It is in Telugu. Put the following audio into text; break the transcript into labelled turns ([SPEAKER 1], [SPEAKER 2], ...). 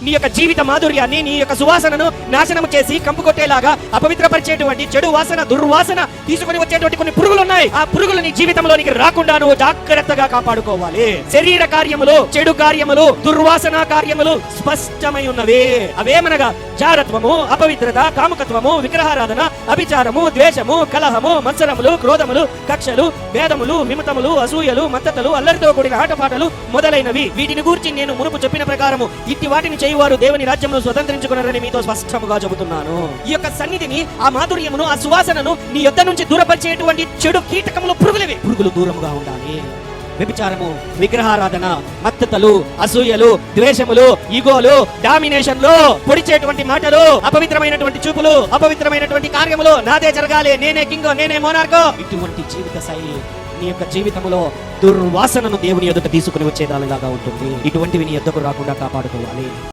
[SPEAKER 1] నీ యొక్క జీవిత మాధుర్యాన్ని, నీ యొక్క సువాసనను నాశనం చేసి కంపు కొట్టేలాగా అపవిత్రపరిచేటువంటి చెడు వాసన, దుర్వాసన తీసుకుని వచ్చేటువంటి కొన్ని పురుగులు ఉన్నాయి. ఆ పురుగులు నీ జీవితంలోనికి రాకుండా నువ్వు జాగ్రత్తగా కాపాడుకోవాలి. శరీర కార్యములు, చెడు కార్యములు, దుర్వాసన కార్యములు స్పష్టమై ఉన్నవి. అవేమనగా జారత్వము, అపవిత్రత, కాముకత్వము, విగ్రహారాధన, అభిచారము, ద్వేషము, కలహము, మత్సరములు, క్రోధములు, కక్షలు, భేదములు, విమతములు, అసూయలు, మత్తతలు, అల్లరితో కూడిన ఆటపాటలు మొదలైనవి. వీటిని గూర్చి నేను మునుపు చెప్పిన ప్రకారము ఇట్టి వాటిని చేయువారు దేవుని రాజ్యంలో స్వతంత్రించుకున్నారని మీతో స్పష్టముగా చెబుతున్నాను. ఈ యొక్క సన్నిధిని, ఆ మాధుర్యమును, ఆ సువాసనను నీ యొద్ద నుంచి దూరపరిచేటువంటి చెడు కీటకములు పురుగులవి. పురుగులు దూరముగా ఉండాలి. వ్యభిచారము, విగ్రహారాధన, మత్తతలు, అసూయలు, ద్వేషములు, ఈగోలు, డామినేషన్లు, పొడిచేటువంటి మాటలు, అపవిత్రమైనటువంటి చూపులు, అపవిత్రమైనటువంటి కార్యములు, నాదే జరగాలి, నేనే కింగో, నేనే మోనార్కో, ఇటువంటి జీవిత శైలి నీ యొక్క జీవితంలో దుర్వాసనను దేవుని ఎదుట తీసుకుని వచ్చేదానిలాగా ఉంటుంది. ఇటువంటివి నీ ఎద్దకు రాకుండా కాపాడుకోవాలి.